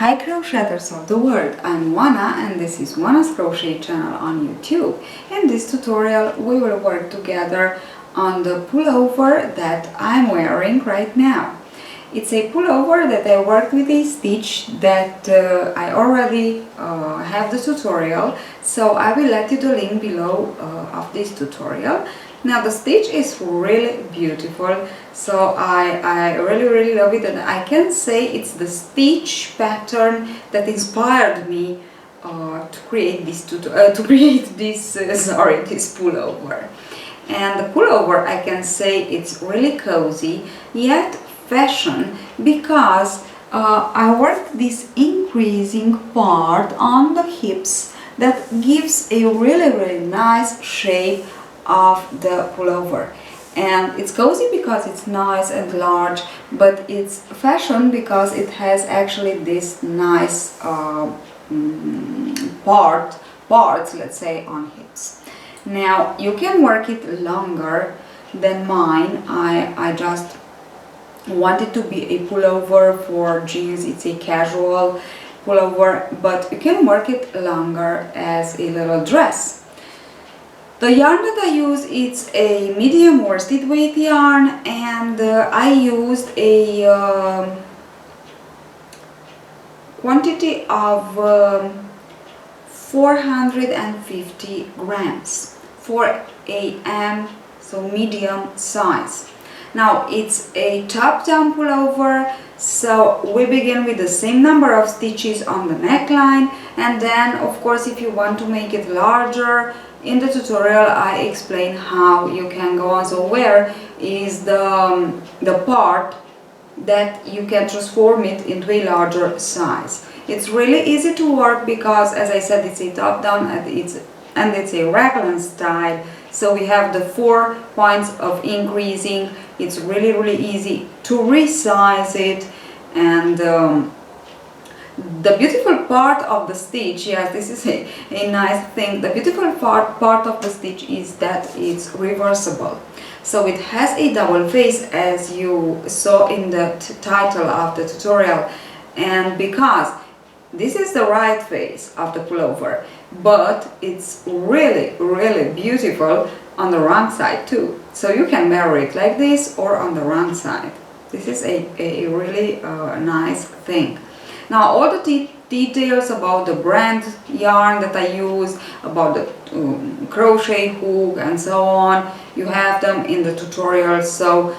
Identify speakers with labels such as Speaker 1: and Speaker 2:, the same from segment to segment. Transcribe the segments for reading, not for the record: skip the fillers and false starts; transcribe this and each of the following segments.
Speaker 1: Hi crocheters of the world, I'm Wana and this is Wana's Crochet channel on YouTube. In this tutorial we will work together on the pullover that I'm wearing right now. It's a pullover that I worked with a stitch that I already have the tutorial, so I will let you the link below of this tutorial. Now the stitch is really beautiful, so I really love it, and I can say it's the stitch pattern that inspired me to create this this pullover. And the pullover, I can say it's really cozy yet fashion, because I worked this increasing part on the hips that gives a really nice shape of the pullover. And it's cozy because it's nice and large, but it's fashion because it has actually this nice parts, let's say, on hips. Now you can work it longer than mine. I just wanted to be a pullover for jeans. It's a casual pullover, but you can work it longer as a little dress. The yarn that I use is a medium worsted weight yarn, and I used a quantity of 450 grams for a M, so medium size. Now it's a top-down pullover, so we begin with the same number of stitches on the neckline, and then of course if you want to make it larger, in the tutorial I explain how you can go on. So where is the part that you can transform it into a larger size. It's really easy to work because, as I said, it's a top-down and it's a raglan style. So we have the 4 points of increasing. It's really easy to resize it, and the beautiful part of the stitch, yes, this is a nice thing. The beautiful part of the stitch is that it's reversible. So it has a double face, as you saw in the title of the tutorial, and because this is the right face of the pullover, but it's really beautiful on the wrong side too. So you can wear it like this or on the wrong side. This is a really nice thing. Now all the details about the brand yarn that I use, about the crochet hook and so on, you have them in the tutorial. So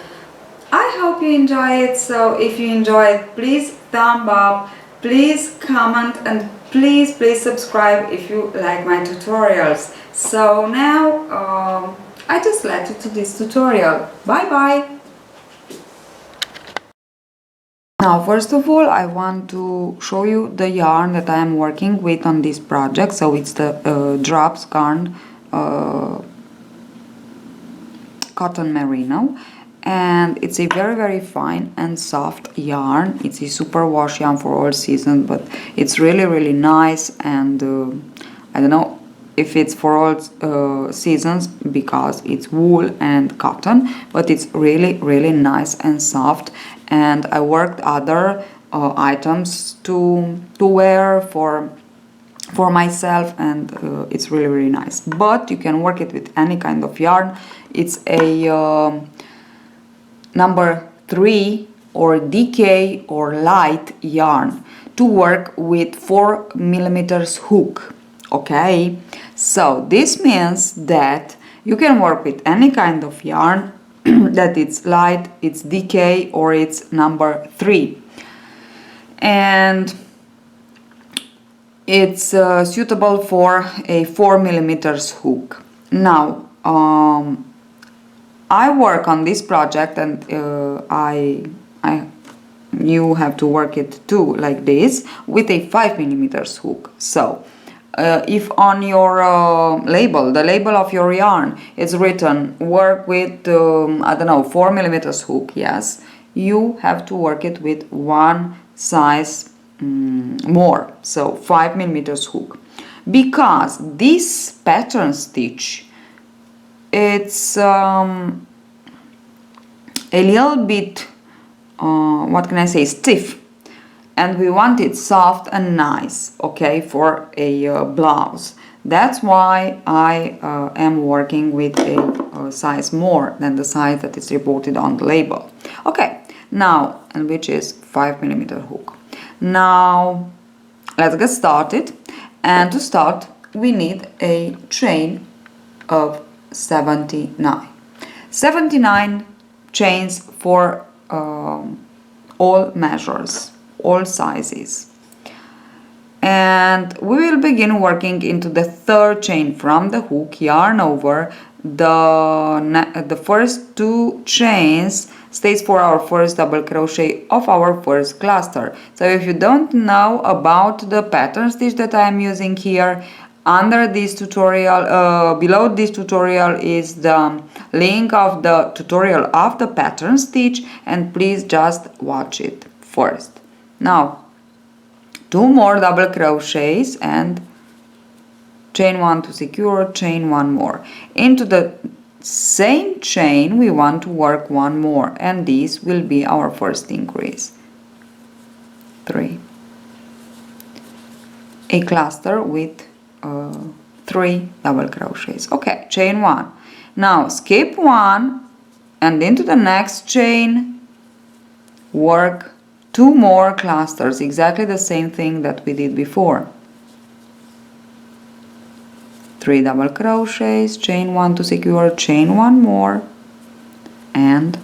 Speaker 1: I hope you enjoy it. So if you enjoy it, please thumb up, please comment, and please subscribe if you like my tutorials. So now I just let you to this tutorial. Bye bye. Now first of all I want to show you the yarn that I am working with on this project. So it's the drops yarn cotton merino, and it's a very fine and soft yarn. It's a super wash yarn for all seasons, but it's really nice, and I don't know if it's for all seasons because it's wool and cotton, but it's really nice and soft. And I worked other items to wear for myself, and it's really nice. But you can work it with any kind of yarn. It's a number 3 or DK or light yarn to work with 4mm hook. Okay, so this means that you can work with any kind of yarn that it's light, it's DK, or it's number 3, and it's suitable for a 4mm hook. Now I work on this project, and you have to work it too, like this, with a 5mm hook. So if on your label, the label of your yarn, is written work with I don't know, 4mm hook, yes, you have to work it with one size more, so 5mm hook, because this pattern stitch, it's a little bit what can I say, stiff, and we want it soft and nice, okay, for a blouse. That's why I am working with a size more than the size that is reported on the label. Okay, now, and which is 5mm hook. Now let's get started, and to start we need a chain of 79 chains for all measures, all sizes. And we will begin working into the third chain from the hook, yarn over. The first 2 chains stays for our first double crochet of our first cluster. So if you don't know about the pattern stitch that I am using here, under this tutorial, below this tutorial is the link of the tutorial of the pattern stitch, and please just watch it first. Now 2 more double crochets and chain 1 to secure, chain 1 more. Into the same chain we want to work 1 more, and this will be our first increase. 3. A cluster with 3 double crochets. Okay, chain 1. Now skip 1 and into the next chain work 2 more clusters, exactly the same thing that we did before. 3 double crochets, chain 1 to secure, chain 1 more, and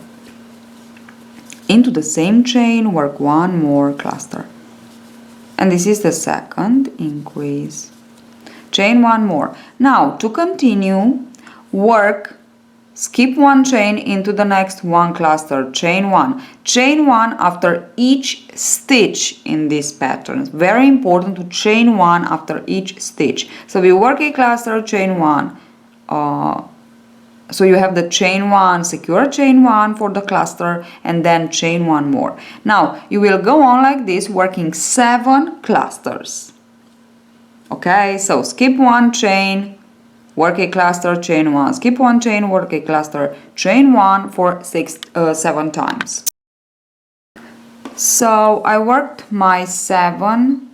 Speaker 1: into the same chain work 1 more cluster. And this is the second increase. Chain 1 more. Now to continue, skip 1 chain into the next 1 cluster, chain 1. Chain 1 after each stitch in this pattern. It's very important to chain 1 after each stitch. So we work a cluster, chain 1. So you have the chain 1, secure chain 1 for the cluster, and then chain 1 more. Now you will go on like this, working 7 clusters. Okay, so skip 1 chain, work a cluster, chain 1, skip 1 chain, work a cluster, chain 1 for 7 times. So I worked my 7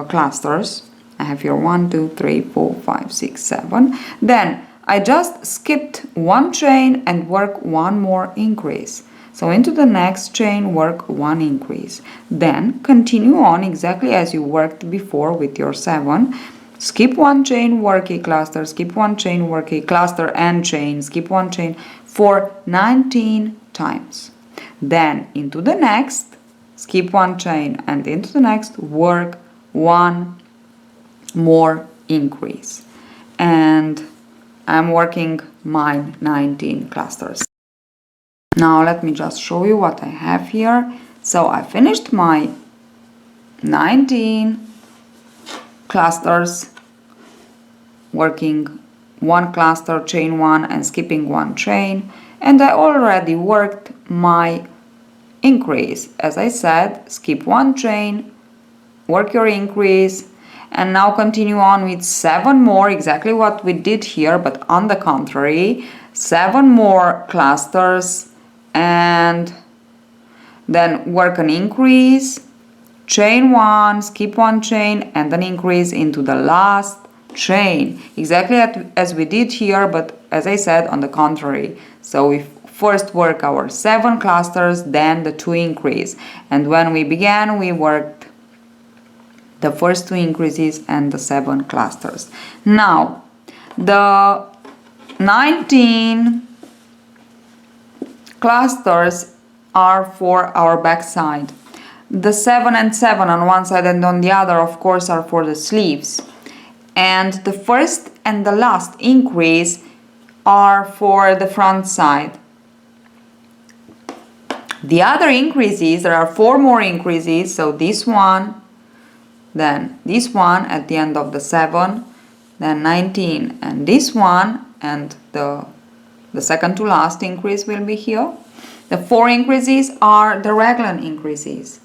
Speaker 1: clusters. I have here 1, 2, 3, 4, 5, 6, 7. Then I just skipped 1 chain and work 1 more increase. So into the next chain work 1 increase. Then continue on exactly as you worked before with your 7. Skip 1 chain, work a cluster, skip 1 chain, work a cluster and chain, skip 1 chain for 19 times. Then into the next, skip 1 chain, and into the next work 1 more increase. And I'm working my 19 clusters. Now let me just show you what I have here. So I finished my 19 clusters, working 1 cluster, chain 1 and skipping 1 chain, and I already worked my increase. As I said, skip 1 chain, work your increase, and now continue on with 7 more, exactly what we did here, but on the contrary, 7 more clusters, and then work an increase, chain 1, skip 1 chain, and an increase into the last chain, exactly as we did here, but as I said, on the contrary. So we first work our 7 clusters, then the 2 increase, and when we began we worked the first 2 increases and the 7 clusters. Now the 19 clusters are for our back side. The 7 and 7 on one side and on the other, of course, are for the sleeves. And the first and the last increase are for the front side. The other increases, there are 4 more increases, so this one, then this one at the end of the 7, then 19, and this one, and the second to last increase will be here. The 4 increases are the raglan increases.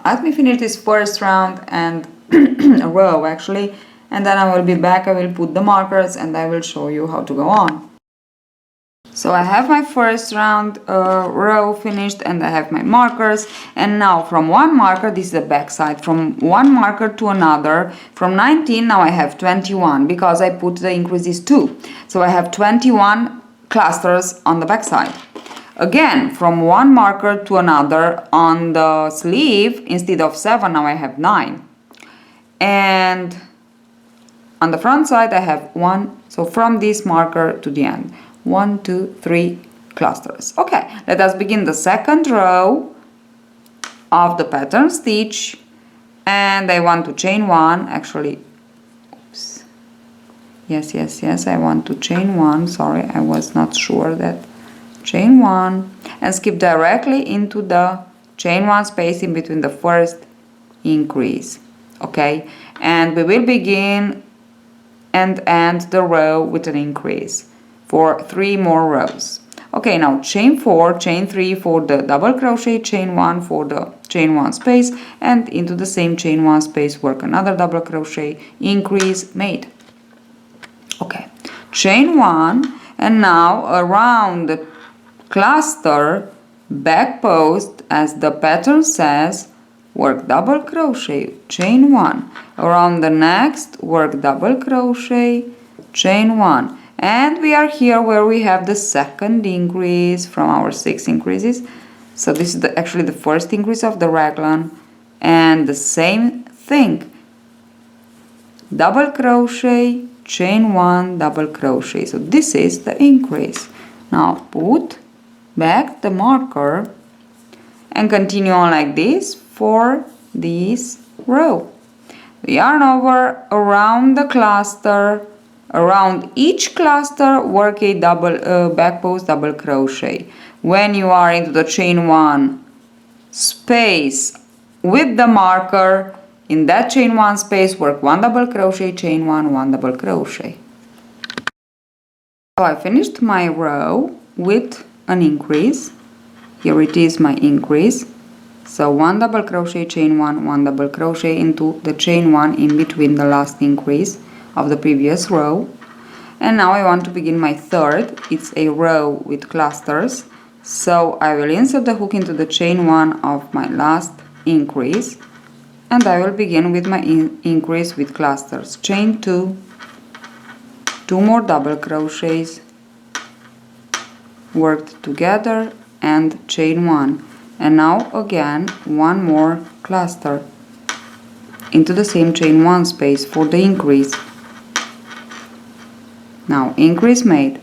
Speaker 1: Let me finish this first round and row actually, and then I will be back. I will put the markers and I will show you how to go on. So I have my first round row finished, and I have my markers, and now from one marker, this is the back side, from one marker to another, from 19 now I have 21 because I put the increases 2. So I have 21 clusters on the back side. Again, from one marker to another on the sleeve, instead of 7 now I have 9. And on the front side I have 1, so from this marker to the end. 1, 2, 3 clusters. Okay, let us begin the second row of the pattern stitch, and I want to chain 1, actually, oops, yes, I want to chain 1, sorry, I was not sure that, chain 1, and skip directly into the chain 1 space in between the first increase, okay, and we will begin and end the row with an increase for 3 more rows. Okay, now chain 4, chain 3 for the double crochet, chain 1 for the chain 1 space, and into the same chain 1 space work another double crochet, increase made. Okay, chain 1, and now around the cluster back post, as the pattern says, work double crochet, chain 1, around the next work double crochet, chain 1, and we are here where we have the second increase from our 6 increases. So this is actually the first increase of the raglan, and the same thing, double crochet, chain 1, double crochet. So this is the increase. Now put back the marker and continue on like this for this row. Yarn over around the cluster, around each cluster work a double back post double crochet. When you are into the chain 1 space with the marker, in that chain 1 space work 1 double crochet, chain 1, 1 double crochet. So I finished my row with an increase. Here it is, my increase. So 1 double crochet, chain 1, 1 double crochet into the chain 1 in between the last increase of the previous row. And now I want to begin my third. It's a row with clusters. So I will insert the hook into the chain 1 of my last increase, and I will begin with my increase with clusters. Chain 2, 2 more double crochets, worked together, and chain 1. And now again 1 more cluster into the same chain 1 space for the increase. Now increase made.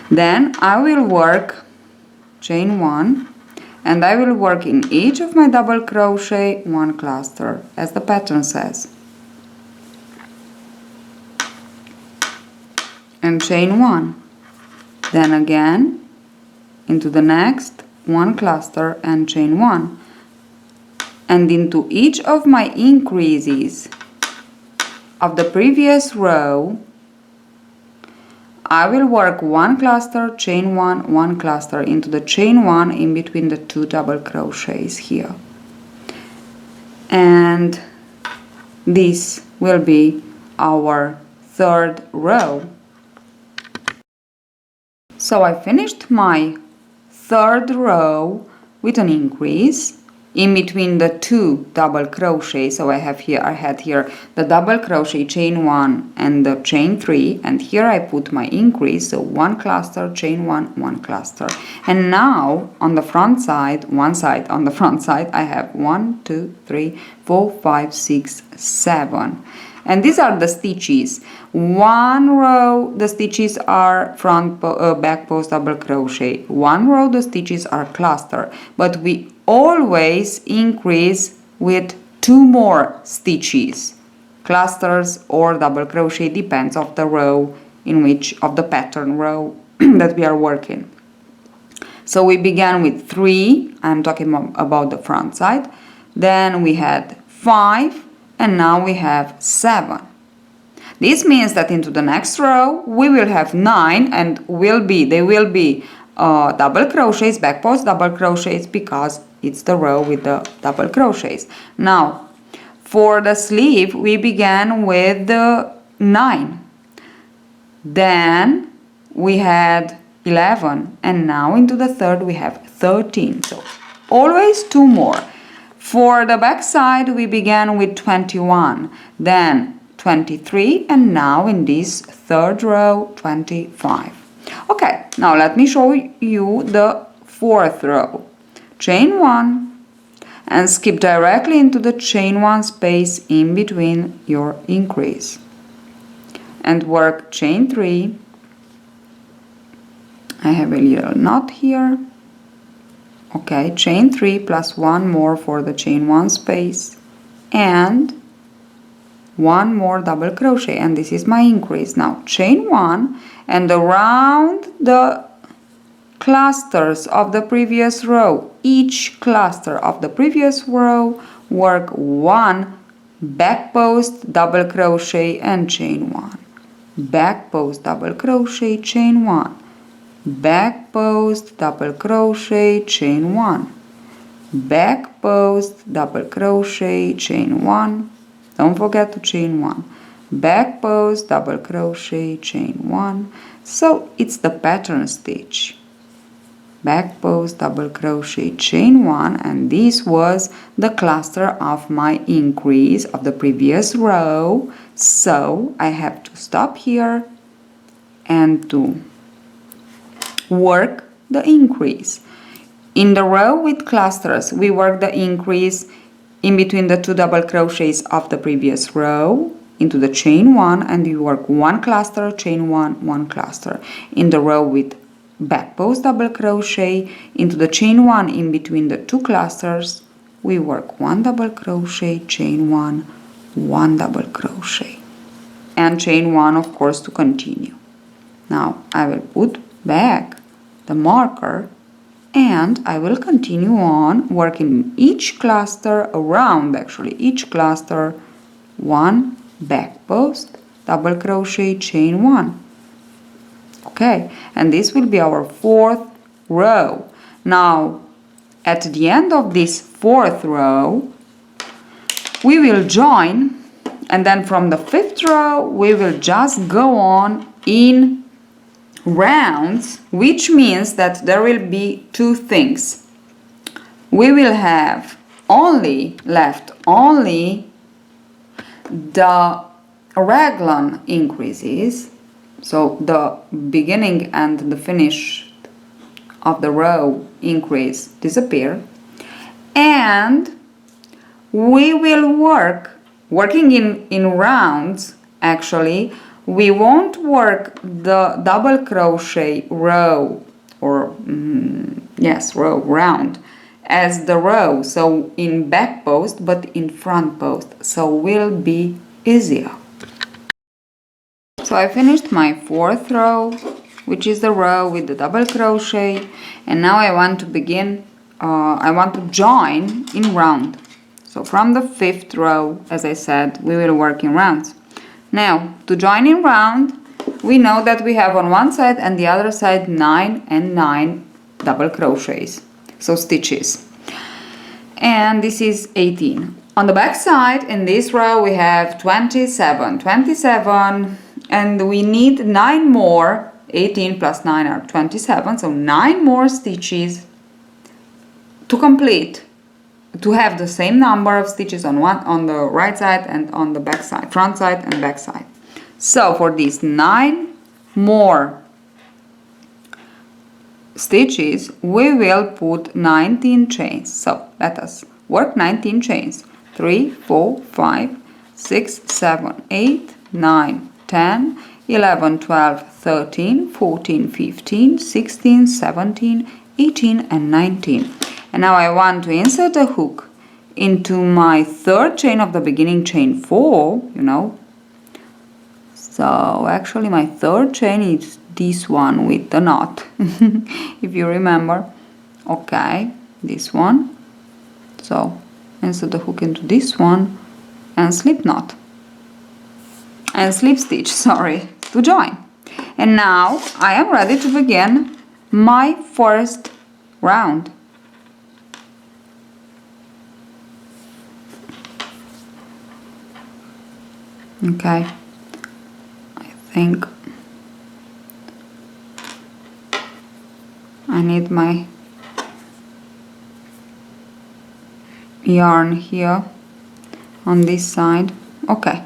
Speaker 1: Then I will work chain 1, and I will work in each of my double crochet 1 cluster as the pattern says, and chain 1. Then again into the next 1 cluster and chain 1, and into each of my increases of the previous row I will work 1 cluster, chain 1, 1 cluster into the chain 1 in between the 2 double crochets here, and this will be our third row. So I finished my third row with an increase in between the 2 double crochet. So I had here the double crochet, chain 1 and the chain 3, and here I put my increase, so 1 cluster, chain 1, 1 cluster. And now on the front side, on the front side I have 1, 2, 3, 4, 5, 6, 7. And these are the stitches. 1 row the stitches are back post double crochet. 1 row the stitches are cluster, but we always increase with 2 more stitches, clusters or double crochet, depends of the row in which of the pattern row that we are working. So we began with 3, I'm talking about the front side, then we had 5, and now we have 7. This means that into the next row we will have 9, and they will be double crochets, back post double crochets, because it's the row with the double crochets. Now for the sleeve we began with the 9, then we had 11, and now into the third we have 13. So always 2 more. For the back side we began with 21, then 23, and now in this third row 25. Okay, now let me show you the fourth row. Chain 1 and skip directly into the chain 1 space in between your increase, and work chain 3. I have a little knot here. Okay, chain 3 plus 1 more for the chain 1 space, and 1 more double crochet, and this is my increase. Now chain 1 and around the clusters of the previous row, each cluster of the previous row, work 1 back post double crochet and chain 1, back post double crochet, chain 1, back post double crochet, chain 1, back post double crochet, chain 1, don't forget to chain 1, back post double crochet, chain 1. So it's the pattern stitch, back post double crochet, chain 1, and this was the cluster of my increase of the previous row. So I have to stop here and to work the increase. In the row with clusters we work the increase in between the 2 double crochets of the previous row into the chain 1, and you work 1 cluster, chain 1, 1 cluster. In the row with back post double crochet into the chain 1 in between the 2 clusters, we work 1 double crochet, chain 1, 1 double crochet, and chain 1 of course to continue. Now I will put back the marker and I will continue on working each cluster around, actually each cluster, 1 back post double crochet, chain 1. Okay, and this will be our 4th row. Now at the end of this 4th row we will join, and then from the 5th row we will just go on in rounds, which means that there will be 2 things. We will have left only the raglan increases, so the beginning and the finish of the row increase disappear, and we will working in rounds. Actually we won't work the double crochet row or row round as the row, so in back post, but in front post, so will be easier. So I finished my 4th row, which is the row with the double crochet, and now I want to begin, I want to join in round. So from the 5th row, as I said, we will work in rounds. Now to join in round, we know that we have on one side and the other side 9 and 9 double crochets, so stitches, and this is 18. On the back side in this row we have 27, and we need 9 more. 18 plus 9 are 27, so 9 more stitches to complete, to have the same number of stitches on the right side and on the back side, front side and back side. So for these 9 more stitches we will put 19 chains. So let us work 19 chains. 3, 4, 5, 6, 7, 8, 9, 10, 11, 12, 13, 14, 15, 16, 17, 18 and 19. And now I want to insert a hook into my 3rd chain of the beginning, chain 4, So actually my 3rd chain is this one with the knot, if you remember. Okay, this one. So insert the hook into this one and slip knot. And slip stitch, sorry, to join. And now I am ready to begin my 1st round. Okay, I think I need my yarn here on this side. Okay,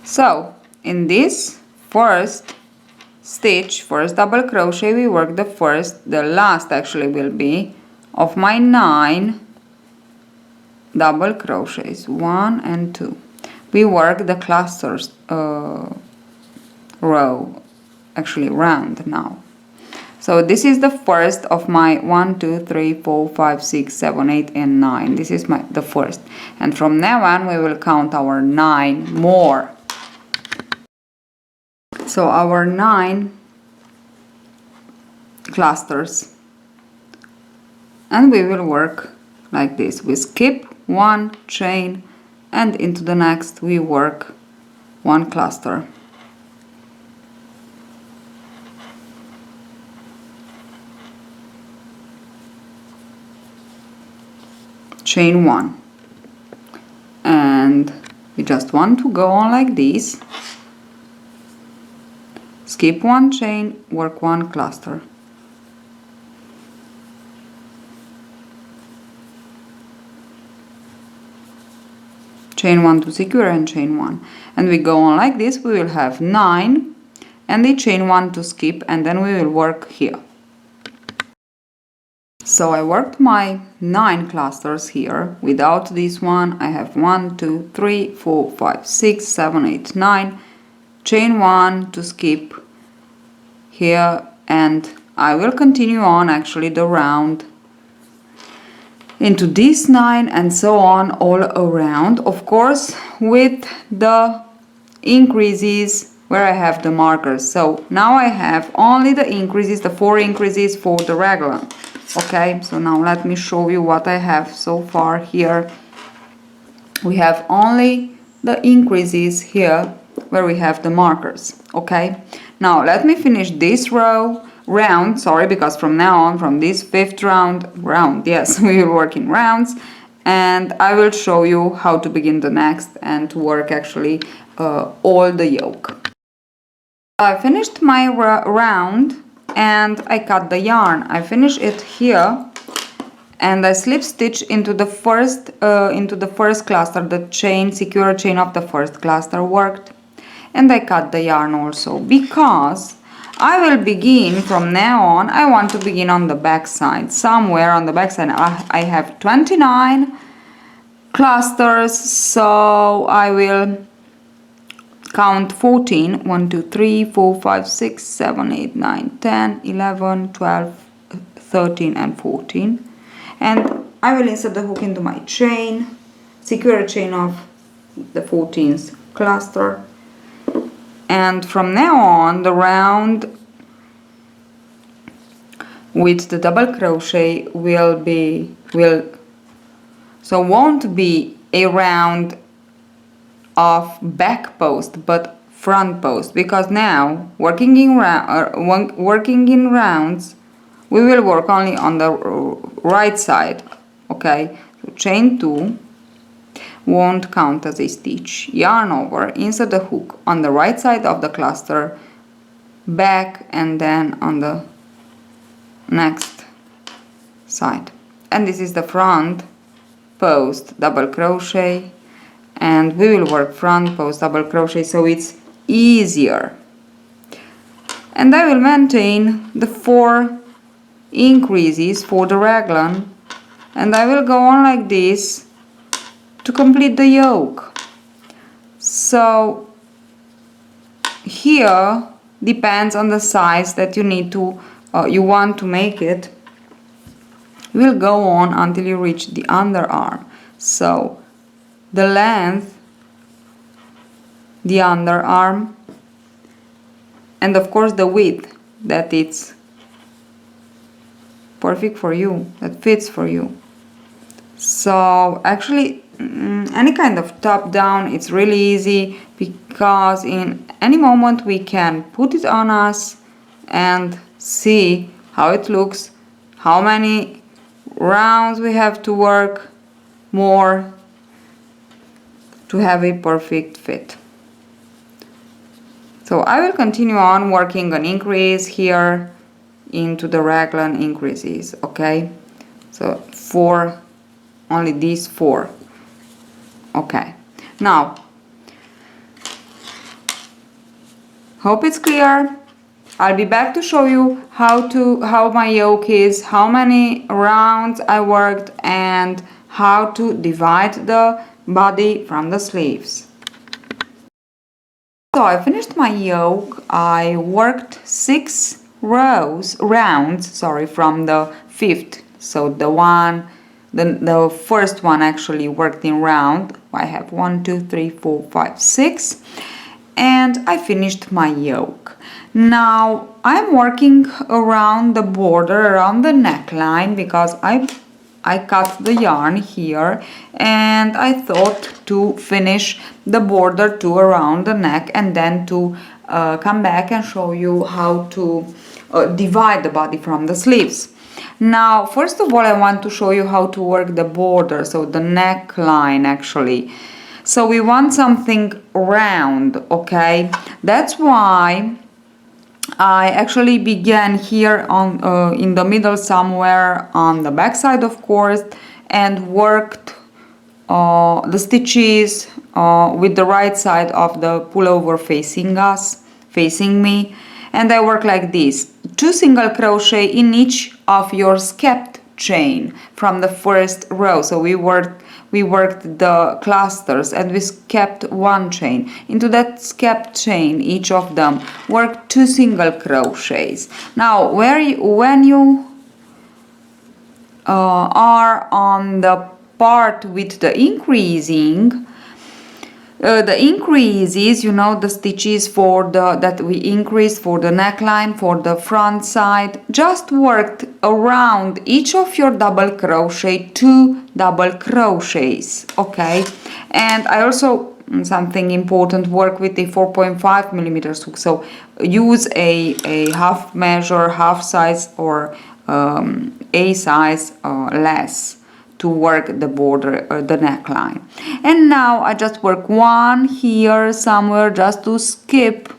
Speaker 1: so in this first stitch, first double crochet, we work the last actually will be of my 9 double crochets, 1 and 2. We work the clusters row, actually round now. So this is the first of my 1, 2, 3, 4, 5, 6, 7, 8 and 9. This is the first, and from now on we will count our 9 more. So our 9 clusters, and we will work like this. We skip 1 chain, and into the next we work 1 cluster. Chain 1, and we just want to go on like this. Skip 1 chain, work 1 cluster. Chain 1 to secure and chain 1, and we go on like this. We will have 9 and the chain 1 to skip, and then we will work here. So I worked my 9 clusters here. Without this one I have 1, 2, 3, 4, 5, 6, 7, 8, 9, chain 1 to skip here, and I will continue on actually the round into this 9 and so on all around, of course with the increases where I have the markers. So now I have only the increases, the 4 increases for the raglan. Okay, so now let me show you what I have so far here. We have only the increases here where we have the markers. Okay, now let me finish this round, sorry, because from now on, from this 5th round, yes, we will work in rounds, and I will show you how to begin the next and to work actually all the yoke. I finished my round and I cut the yarn. I finish it here, and I slip stitch into the first cluster, the chain, secure chain of the first cluster worked, and I cut the yarn also because I will begin from now on. I want to begin on the back side, somewhere on the back side. I have 29 clusters, so I will count 14, 1, 2, 3, 4, 5, 6, 7, 8, 9, 10, 11, 12, 13 and 14, and I will insert the hook into my chain, secure a chain of the 14th cluster, and from now on the round with the double crochet won't be a round of back post but front post, because now working in rounds we will work only on the right side. Okay, so chain 2 won't count as a stitch, yarn over, insert the hook on the right side of the cluster, back, and then on the next side, and this is the front post double crochet, and we will work front post double crochet so it's easier, and I will maintain the 4 increases for the raglan, and I will go on like this to complete the yoke. So here depends on the size that you need to you want to make it. You will go on until you reach the underarm, so the length, the underarm, and of course the width that it's perfect for you, that fits for you. So actually any kind of top down, it's really easy because in any moment we can put it on us and see how it looks, how many rounds we have to work more to have a perfect fit. So I will continue on working an increase here, into the raglan increases, okay? So 4, only these 4. Okay, now hope it's clear. I'll be back to show you how my yoke is, how many rounds I worked, and how to divide the body from the sleeves. So I finished my yoke. I worked 6 rounds from the 5th. So the first one actually worked in round. I have 1, 2, 3, 4, 5, 6, and I finished my yoke. Now I'm working around the border, around the neckline, because I cut the yarn here, and I thought to finish the border to around the neck and then to come back and show you how to divide the body from the sleeves. Now first of all, I want to show you how to work the border, so the neckline actually. So we want something round, okay? That's why I actually began here on in the middle somewhere on the back side, of course, and worked the stitches with the right side of the pullover facing me, and I work like this: 2 single crochet in each of your skepped chain from the first row. So we worked the clusters, and we kept 1 chain. Into that skepped chain, each of them, work 2 single crochets. Now when you are on the part with the increasing, the increases, you know, the stitches for that we increased for the neckline, for the front side, just worked around each of your double crochet 2 double crochets, okay? And I also, something important, work with a 4.5 millimeters hook, so use a half measure, half size, or a size less to work the border, the neckline. And now I just work 1 here somewhere, just to skip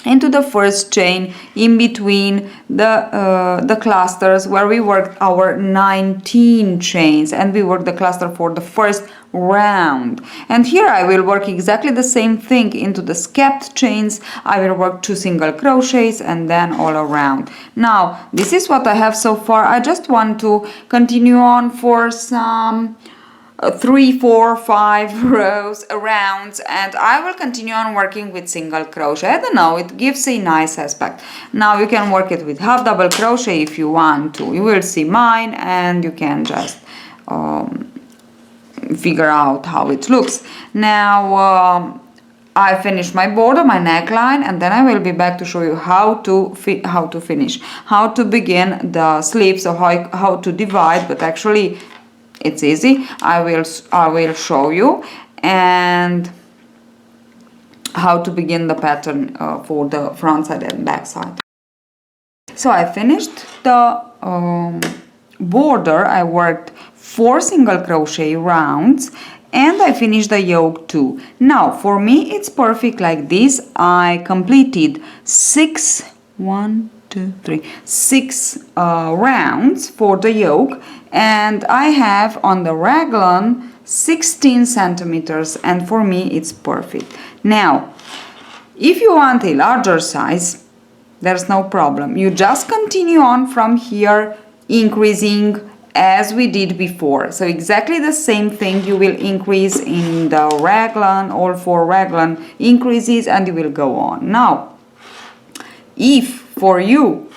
Speaker 1: into the first chain in between the clusters, where we worked our 19 chains, and we worked the cluster for the first round. And here I will work exactly the same thing into the skepped chains. I will work 2 single crochets and then all around. Now this is what I have so far. I just want to continue on for some 3, 4, 5 rows around, and I will continue on working with single crochet. I don't know, it gives a nice aspect. Now you can work it with half double crochet if you want to. You will see mine, and you can just figure out how it looks. Now I finish my border, my neckline, and then I will be back to show you how to finish, how to begin the sleeves, or how to divide. But actually it's easy. I will show you, and how to begin the pattern for the front side and back side. So I finished the border. I worked 4 single crochet rounds, and I finished the yoke too. Now for me it's perfect like this. I completed 6 rounds for the yoke, and I have on the raglan 16 centimeters, and for me it's perfect. Now if you want a larger size, there's no problem. You just continue on from here, increasing as we did before. So exactly the same thing, you will increase in the raglan, all 4 raglan increases, and you will go on. Now if for you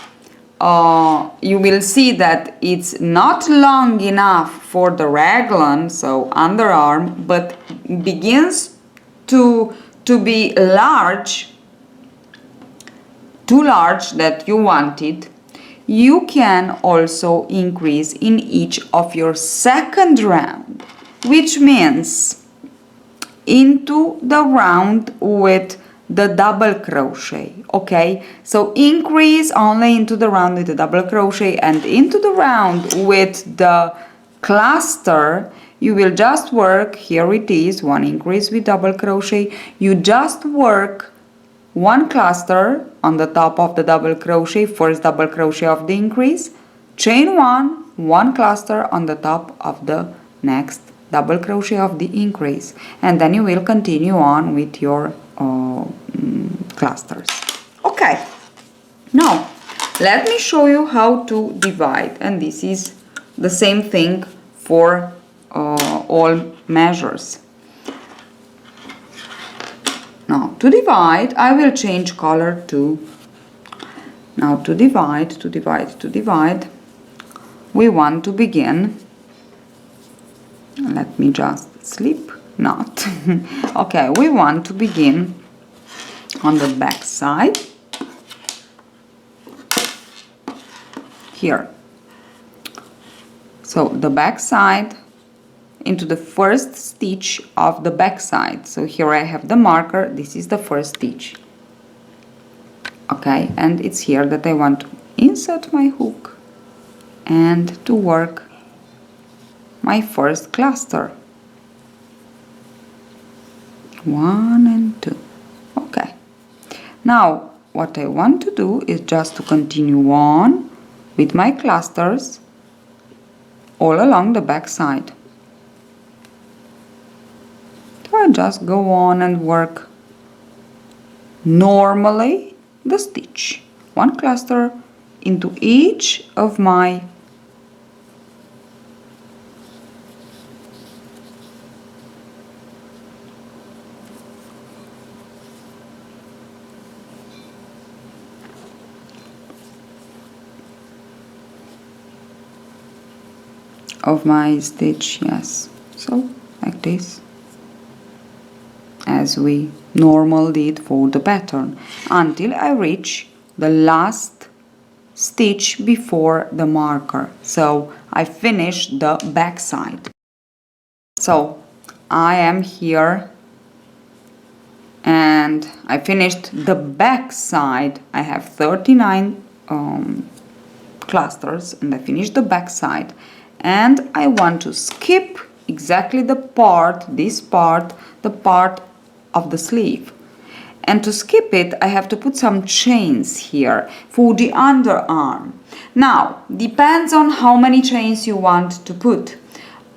Speaker 1: you will see that it's not long enough for the raglan, so underarm, but begins to be large, too large that you want it, you can also increase in each of your second round, which means into the round with the double crochet, okay? So increase only into the round with the double crochet, and into the round with the cluster you will just work, here it is, 1 increase with double crochet. You just work 1 cluster on the top of the double crochet, first double crochet of the increase, chain 1 cluster on the top of the next double crochet of the increase, and then you will continue on with your clusters. Okay, now let me show you how to divide, and this is the same thing for all measures. Now to divide, I will change color to, now to divide, we want to begin, let me just slip, not, okay, we want to begin on the back side, here. So the back side into the first stitch of the back side. So here I have the marker, this is the first stitch. Okay, and it's here that I want to insert my hook and to work my first cluster. 1 and 2. Okay. Now what I want to do is just to continue on with my clusters all along the back side. So I just go on and work normally the stitch, 1 cluster into each of my stitch, yes, so like this, as we normally did for the pattern, until I reach the last stitch before the marker. So I finish the back side. So I am here and I finished the back side. I have 39 clusters and I finished the back side, and I want to skip exactly the part, this part, the part of the sleeve. And to skip it, I have to put some chains here for the underarm. Now, depends on how many chains you want to put.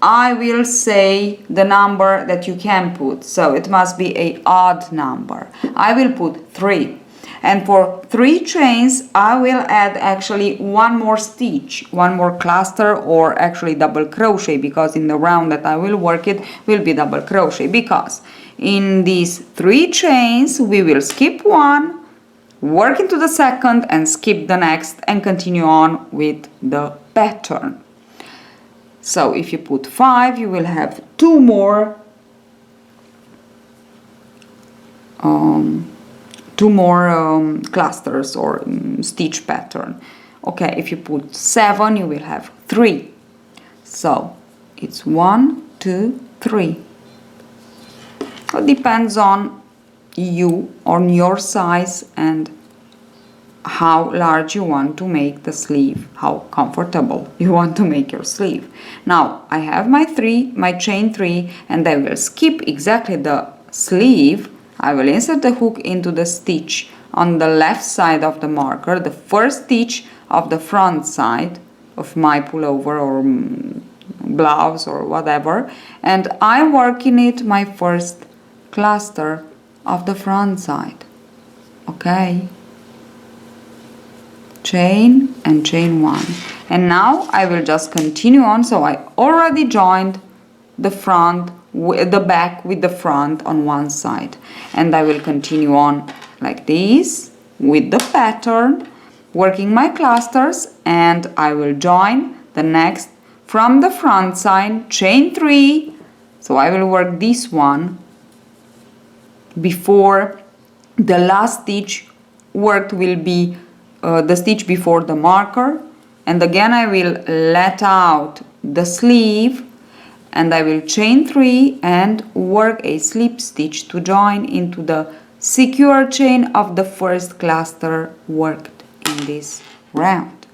Speaker 1: I will say the number that you can put, so it must be an odd number. I will put 3. And for 3 chains, I will add actually 1 more stitch, 1 more cluster, or actually double crochet, because in the round that I will work it will be double crochet, because in these 3 chains we will skip 1, work into the second and skip the next and continue on with the pattern. So if you put 5, you will have 2 more clusters or stitch pattern. Okay, if you put 7, you will have 3. So it's 1, 2, 3. It depends on you, on your size, and how large you want to make the sleeve, how comfortable you want to make your sleeve. Now I have my chain 3, and I will skip exactly the sleeve. I will insert the hook into the stitch on the left side of the marker, the first stitch of the front side of my pullover or blouse or whatever, and I work in it my first cluster of the front side. Okay, chain and chain 1, and now I will just continue on. So I already joined the front, the back with the front on one side, and I will continue on like this with the pattern, working my clusters, and I will join the next from the front side, chain 3. So I will work this one before the last stitch worked will be the stitch before the marker, and again I will let out the sleeve, and I will chain 3 and work a slip stitch to join into the secure chain of the first cluster worked in this round.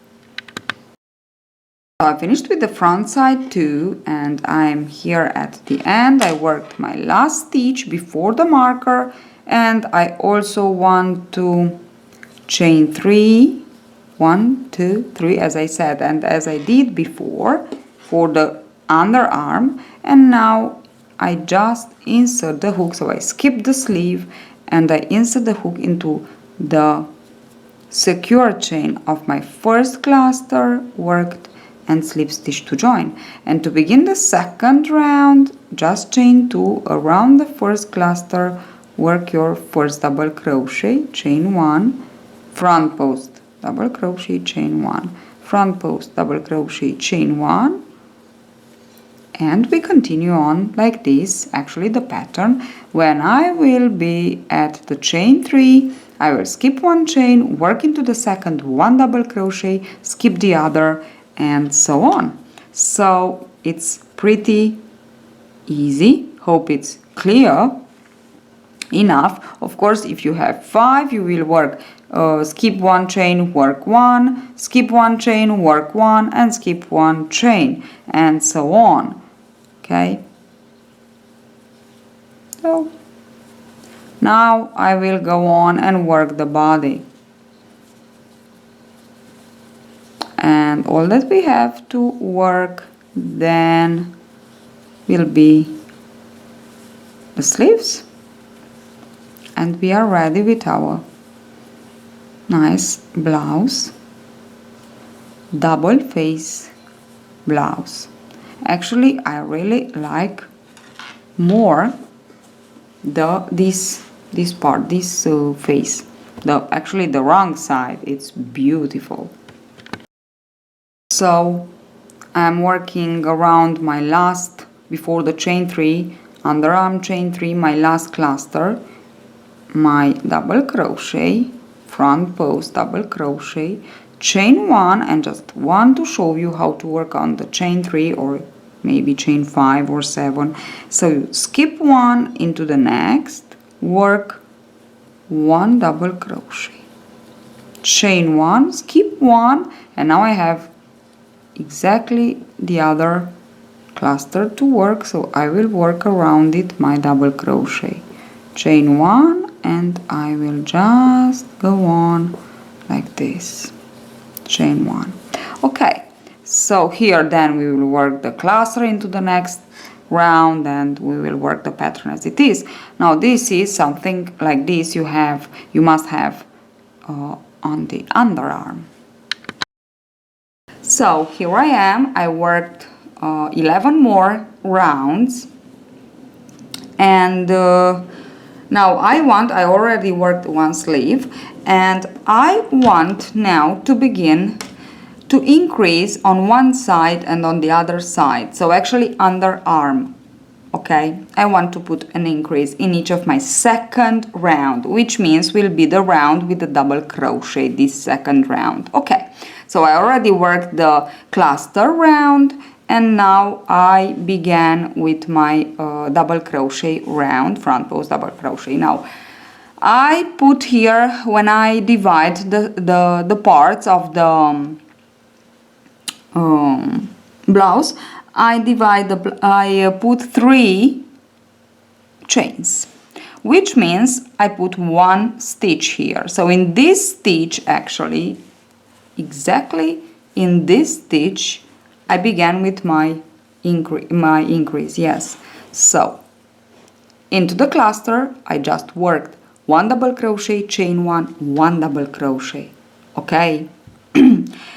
Speaker 1: So I finished with the front side too, and I'm here at the end. I worked my last stitch before the marker, and I also want to chain 3, 1, 2, 3, as I said, and as I did before for the underarm. And now I just insert the hook, so I skip the sleeve and I insert the hook into the secure chain of my first cluster, worked, and slip stitch to join. And to begin the second round, just chain 2 around the first cluster, work your first double crochet, chain 1, front post, double crochet, chain 1, front post, double crochet, chain 1, and we continue on like this. Actually, the pattern, when I will be at the chain 3, I will skip one chain, work into the second, 1 double crochet, skip the other, and so on. So it's pretty easy. Hope it's clear enough. Of course, if you have 5, you will work skip one chain, work 1, skip one chain, work 1, and skip one chain, and so on. Okay, so now I will go on and work the body, and all that we have to work then will be the sleeves, and we are ready with our nice blouse, double face blouse. Actually, I really like more this part, this face. Actually the wrong side. It's beautiful. So I'm working around my last, before the chain 3, underarm chain 3, my last cluster, my double crochet, front post, double crochet, chain 1, and just want to show you how to work on the chain 3 or maybe chain 5 or 7. So you skip 1 into the next, work 1 double crochet, chain 1, skip 1, and now I have exactly the other cluster to work, so I will work around it my double crochet, chain 1, and I will just go on like this, chain 1. Okay, so here then we will work the cluster into the next round, and we will work the pattern as it is. Now this is something like this you must have on the underarm. So here I am, I worked 11 more rounds, and now I already worked one sleeve, and I want now to begin to increase on one side and on the other side, so actually underarm. Okay, I want to put an increase in each of my second round, which means will be the round with the double crochet, this second round. Okay, so I already worked the cluster round, and now I began with my double crochet round, front post double crochet. Now I put here, when I divide the parts of the blouse, I put 3 chains, which means I put 1 stitch here. So in this stitch, actually exactly in this stitch, I began with my increase. Yes, so into the cluster I just worked 1 double crochet, chain 1, 1 double crochet. Okay.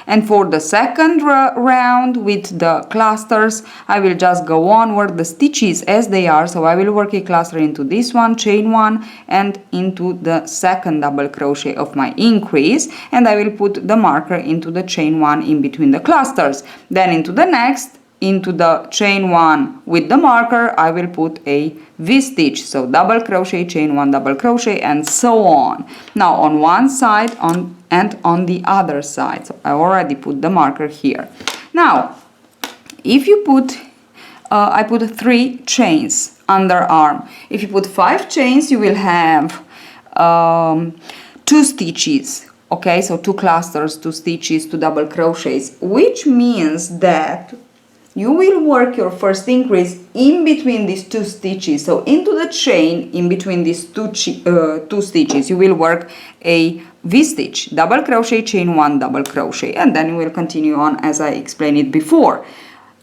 Speaker 1: And for the second round with the clusters, I will just go on work the stitches as they are. So I will work a cluster into this one, chain 1, and into the second double crochet of my increase, and I will put the marker into the chain 1 in between the clusters. Then into the next, into the chain 1 with the marker, I will put a V-stitch, so double crochet, chain 1, double crochet, and so on. Now on one side and on the other side, so I already put the marker here. Now if you put I put 3 chains underarm. If you put 5 chains, you will have 2 stitches. Okay, so 2 clusters, 2 stitches, 2 double crochets, which means that you will work your first increase in between these two stitches. So into the chain in between these two stitches you will work a V-stitch, double crochet, chain 1, double crochet, and then you will continue on as I explained it before.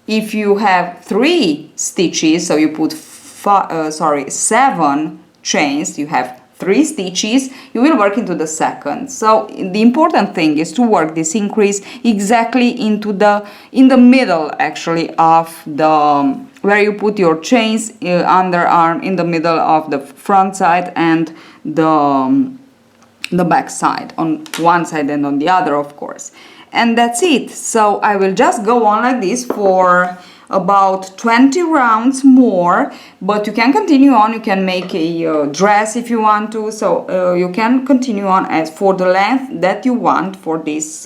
Speaker 1: If you have 3 stitches, so you put 7 chains, you have 3 stitches, you will work into the second. So the important thing is to work this increase exactly in the middle actually of the where you put your chains, underarm, in the middle of the front side and the back side, on one side and on the other, of course. And that's it. So I will just go on like this for about 20 rounds more, but you can continue on. You can make a dress if you want to, so you can continue on as for the length that you want for this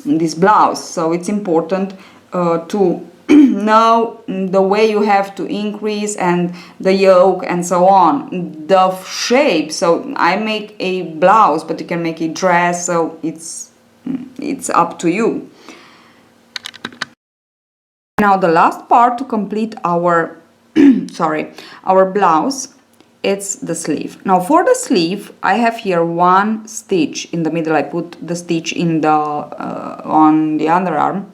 Speaker 1: this blouse. So it's important to know the way you have to increase and the yoke and so on, the shape. So I make a blouse, but you can make a dress, so it's up to you. Now the last part to complete our our blouse, it's the sleeve. Now for the sleeve I have here 1 stitch in the middle. I put the stitch in the on the underarm,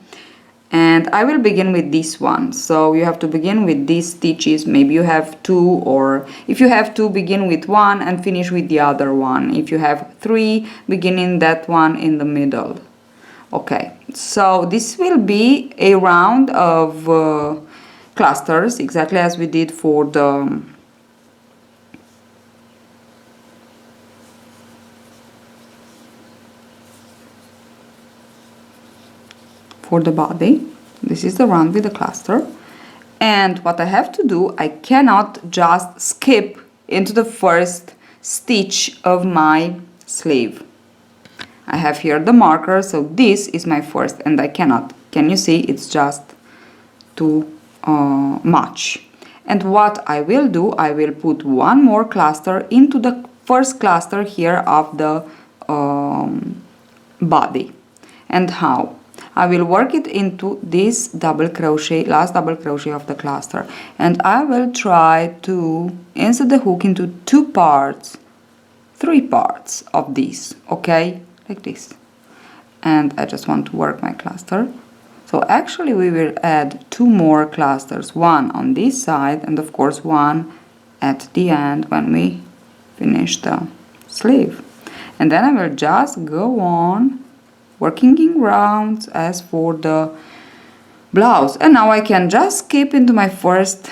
Speaker 1: and I will begin with this one. So you have to begin with these stitches. Maybe you have 2, or if you have 2, begin with 1 and finish with the other one. If you have 3, begin in that one in the middle. Okay, so this will be a round of clusters, exactly as we did for the body. This is the round with the cluster. And what I have to do, I cannot just skip into the first stitch of my sleeve. I have here the marker, so this is my first, and I cannot. Can you see? It's just too much. And what I will do, I will put 1 more cluster into the first cluster here of the body. And how? I will work it into this double crochet, last double crochet of the cluster, and I will try to insert the hook into 2 parts, 3 parts of this, okay, like this. And I just want to work my cluster. So actually we will add 2 more clusters, 1 on this side and of course 1 at the end when we finish the sleeve. And then I will just go on working in rounds as for the blouse. And now I can just skip into my first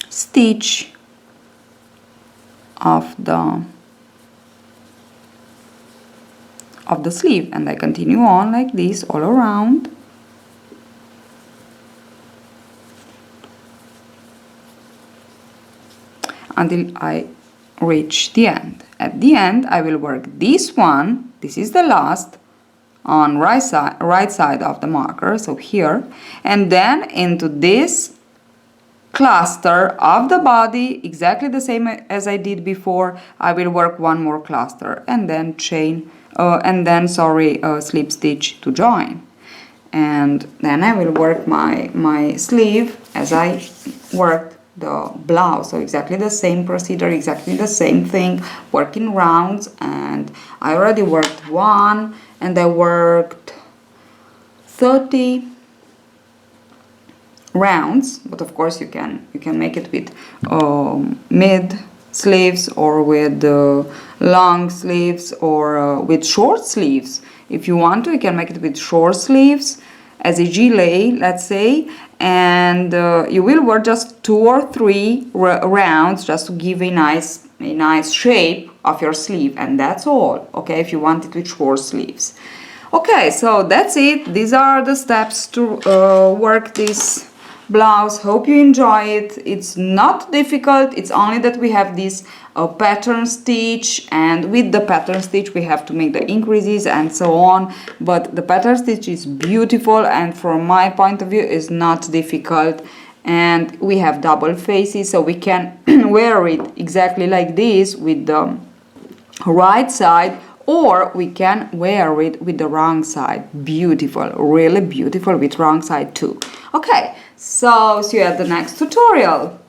Speaker 1: stitch of the sleeve, and I continue on like this all around until I reach the end. At the end I will work this one, this is the last, on right side of the marker, so here, and then into this cluster of the body, exactly the same as I did before. I will work 1 more cluster and then chain slip stitch to join, and then I will work my sleeve as I worked the blouse. So exactly the same procedure, exactly the same thing, working rounds. And I already worked 1 and I worked 30 rounds, but of course you can make it with mid sleeves or with long sleeves or with short sleeves. If you want to, you can make it with short sleeves as a gilet, let's say, and you will work just 2 or 3 rounds just to give a nice shape of your sleeve, and that's all. Okay, if you want it with short sleeves. Okay, so that's it. These are the steps to work this blouse. Hope you enjoy it. It's not difficult, it's only that we have this pattern stitch, and with the pattern stitch we have to make the increases and so on, but the pattern stitch is beautiful and from my point of view is not difficult. And we have double faces, so we can wear it exactly like this with the right side or we can wear it with the wrong side. Beautiful, really beautiful with wrong side too. Okay, so see you at the next tutorial.